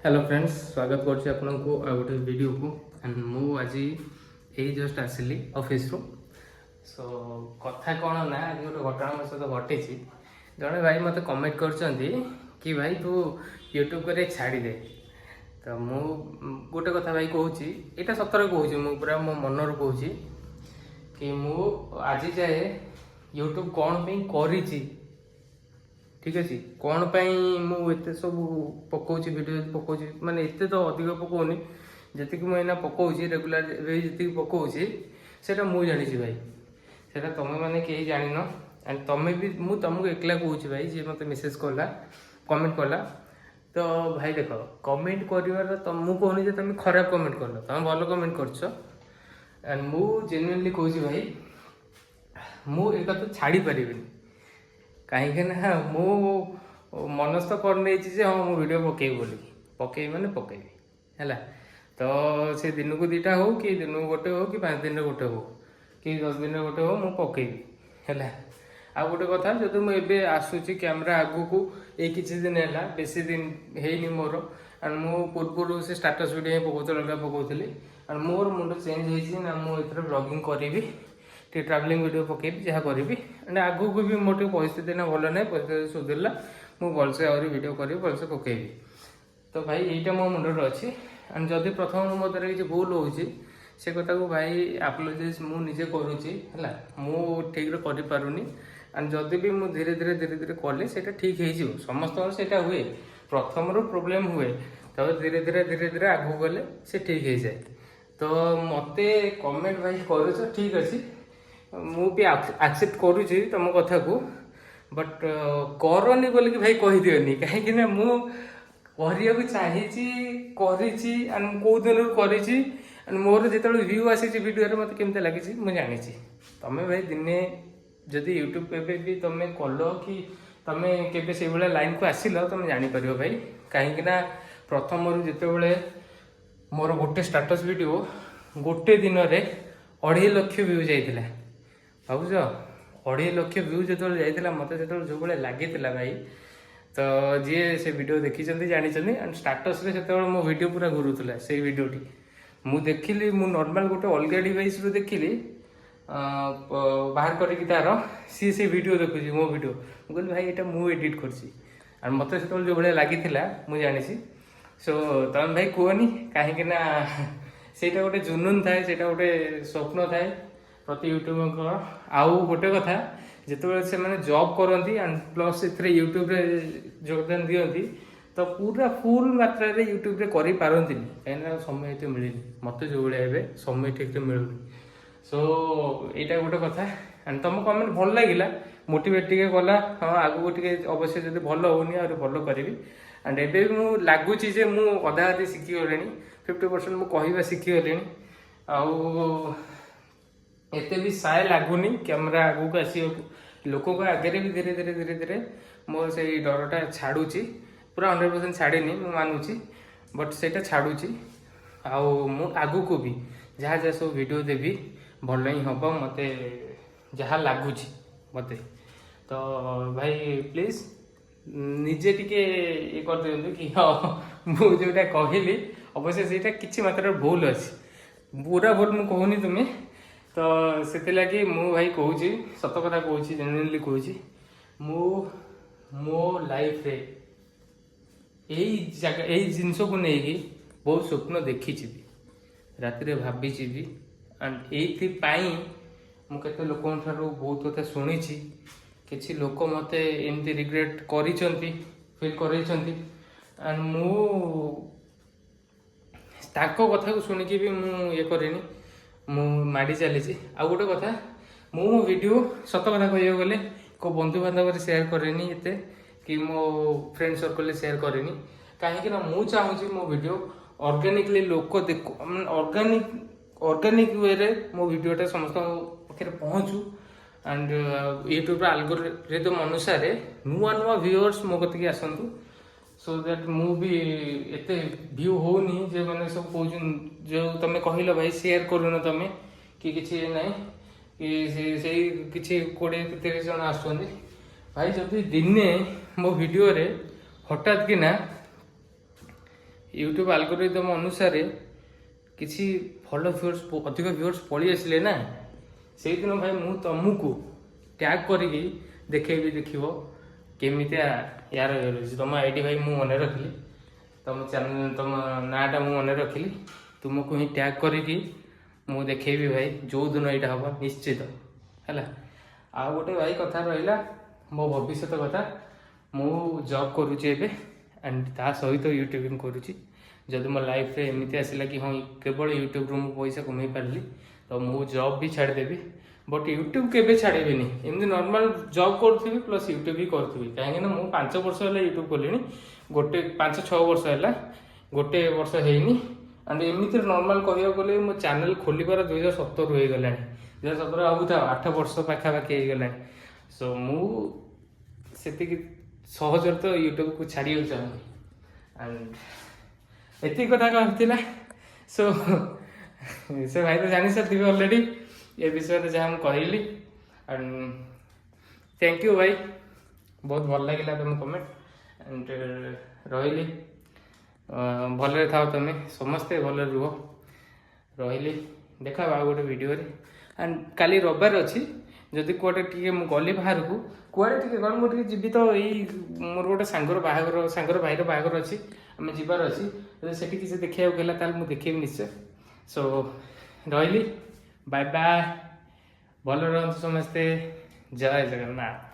Hello friends स्वागत करछि आपनको आ गोटे वीडियो को एंड मु आज यही जस्ट आसिली ऑफिस रो सो कथा कौन ना आज गोटे घटना मो सहित घटी जड़े भाई मत कमेंट करछंती कि भाई तू यूट्यूब करे छाड़ी दे तो मु गोटे कथा भाई कहूची एटा सतरे कहूची मु पूरा मो मनर कहूची कि मु आज जाए यूट्यूब कौन पे करिछि ठीक अच्छे कौन मुझे सब पकाऊँ भिडियो पकाऊँ माने एत तो अधिक पकाउनी जी मुझे पकाऊँ रेगुलर जी पकाऊँ से मुझे जानी भाई से तुम मैंने कहीं जान एंड तुम्हें भी मुझे तुमको एकला कहूँ भाई जी मत मेसेज कला कमेंट कला तो भाई देख कमेंट कर कहूनी तुम खराब कमेंट कर तुम भल कमेंट कर एंड मुझे जेन्युइनली कहूँ भाई मुझे तो छाड़ी पारि कहीं ना मु मनस्थ कर हाँ मु वीडियो पकेबी बोली पकेबी माने पकेबी है तो से दिन को दीटा हो कि दिन को गोटे हो कि 5 दिन गोटे हो कि 10 दिन गोटे हो मु पकेबी है आ गोटे कथा जो मुझे आसूची कैमेरा आगू को ये किसी दिन है बेसी दिन है मोर एंड मु पूर्व से स्टाटस वीडियो पकाऊँ अलग पकाऊली एंड मोर मुंड चेंज होना मुझे ब्लॉगिंग करी टे ट्रावेलिंग वीडियो पकेबी जहाँ करी एंड आगू को भी मोटे परिस्थिति ना भल ना परिस्थिति सुधरला मुझे भलसे आहरी वीडियो करी भलसे पकेबी तो भाई यहीटा मो मुंडर अच्छी एंड जदि प्रथम मो द्वारा किसी भूल हो से कथा को भाई आपोलोजाइज मुझे करुच्ची है मु ठीक करें एंड जदि भी मुझे धीरे धीरे धीरे धीरे कले से ठीक हो समस्त से हुए प्रथम प्रोब्लेम हुए तो धीरे धीरे धीरे धीरे आगू गले से ठीक हो जाए तो मत कमेंट भाई कर ठीक अच्छे मु भी एक्सेप्ट करुच्ची तुम कथा को बट करनी बोल कि भाई कही दियनी कहीं मु करने चाहिए कौ दिन कर मोर जो व्यू आसी वीडियो मत केमती लगी मुझे जानी तुम्हें भाई दिने जदि यूट्यूब एवं भी तुम कल कि तुम के से लाइन को आसिल तुम जापर भाई कहीं प्रथम जिते मोर गोटे स्टाटस वीडियो गोटे दिन में 2.5 लाख व्यू जाइए भावुच 2.5 लाख व्यू जो जाइए मत जो लगी भाई तो जी से वीडियो देखी जानी एंड स्टाटस मो वीडियो पूरा घुरुला से वीडियोटी मु देखिली मु नॉर्मल गोटे अलग डिवाइस रू देखिली बाहर करके तार सी से वीडियो देखुची मो वीडियो मुझे भाई यहाँ मुझे एडिट कर मत से जो भाई लगी मुझे जानी सो तुम भाई कहनी कहीं सेटा गोटे जुनून थाए सेटा गोटे स्वप्न थाए प्रति यूट्यूबर आउ गोटे कथा जिते से मैंने जॉब करती एंड प्लस यूट्यूब रे योगदान दियंती तो पूरा फुल मात्रा रे यूट्यूब रे करि पारंती कहीं समय ये मिलनी मत जो भाई समय ठीक मिलूनी सो यहाँ गोटे कथा एंड तुम कमेंट भल लगे मोटिवेट टे गला हाँ आगू टे अवश्य जब भल होनी आ भल करी एंड एवं भी लगुच अधा अधी शिखीगले 50% मुझे कहवा शिखीगले एते भी साय लगुनि कैमेरा आगू को आस लोक आगे भी धीरे धीरे धीरे धीरे मो से डरटा छाड़ुची पूरा 100% छाड़ेनी मु मानुची बट से छाड़ुची आगू को भी जहाँ जहाँ सब वीडियो देवी भल ही हम मत जहाँ लगुच मत तो भाई प्लीज निजे टिके ये कर दियंतु कि हाँ मुझे कहली अवश्य से किसी मात्रा भूल अच्छी पूरा भूल मुझे कहूनी तुम्हें तो से लगी मु भाई कहूँ सत कथा कहूँ जेन्युइनली कहूँ मो लाइफ रे यही जगह यही जिनस को लेकिन बहुत स्वप्न देखी राति भावी एंड ये मुझे लोक बहुत कथा शुणी किसी लोक मत एमती रिग्रेट कर फिल कर एंड मु कथा को शुणिकी भी मुझे करेनि मु माड़ी चली आ गोटे कथा मो वीडियो सत कथा कह गले को बंधु बांधव सेयार करेनि एते कि मो फ्रेंड सर्कल सेयार करेनि कहीं मु चाहूँगी मो वीडियो ऑर्गेनिकली लोक देख ऑर्गेनिक वे रे मो वीडियोटा समस्त पाखे पहुँचू एंड यूट्यूब एल्गोरिथम अनुसार नुआ नुआ व्यूअर्स मो कतिक आसतु सो दैट मु भी एते व्यू होनी जे मैंने सब कह जो तुम कहल भाई शेयर करून तुम कि किसी ना कि से किसी 20-30 जन आसुँच भाई जब दिने मो वीडियो रे हठात कि ना यूट्यूब आल्गोरिदम अनुसार किसी भल व्यूअर्स अधिक व्यूअर्स पलि आसिले ना से दिन भाई मु तुमको टैग करके देखेबी देखिबो केमितिया यार तुम आईडी भाई मु मन रखिली तुम चैनल तुम नाटा मु मन रखिली तुमको ही टैग करके मु देखेबी भाई जो दिन यहाँ हम निश्चित है आ गोटे भाई कथा रहा मो भविष्य कथा मु जॉब करुचे एंड ता सहित यूट्यूबिंग करुची जदि मो लाइफ रे एमती आसला कि हाँ केवल यूट्यूब रू पैसा कमाई पारि तो मु जॉब भी छाड़देवी बट यूट्यूब केवे छाड़ेनि एमती नॉर्मल जॉब करुँगी प्लस यूट्यूब भी करुँगी कहीं मु 5 वर्ष है यूट्यूब कलिनी गोटे 5-6 वर्ष है गोटे वर्ष हैनी एंड एमती नॉर्मल कहूँ गले मो चैनल खोलिबार 2017 हो गला 2017 आगु था 8 वर्ष पाखापाखि हो गला सो मुझे सहजर तो यूट्यूब को छाड़ी चाहूँगी एंड एति कथा कहला सो से भाई तो जानी सारी ऑलरेडी ये विषय जहाँ मुझे कहली एंड थैंक यू भाई बहुत भल लगे तुम कमेंट एंड रही भले था तुम समस्ते भले रुह रही देखा गोटे वीडियो एंड काली रविवार अच्छी जदि कौटे टे गली बाहर को कौड़े टे कौन मुझे जीवी तो यही मोर गोटे सांगर भाईर बाहर अच्छी आम जीवार अच्छी से किसी देखा गला मुझे देखेबी निश्चय सो रही बाय बाय भल रहा समस्ते जय जगन्नाथ।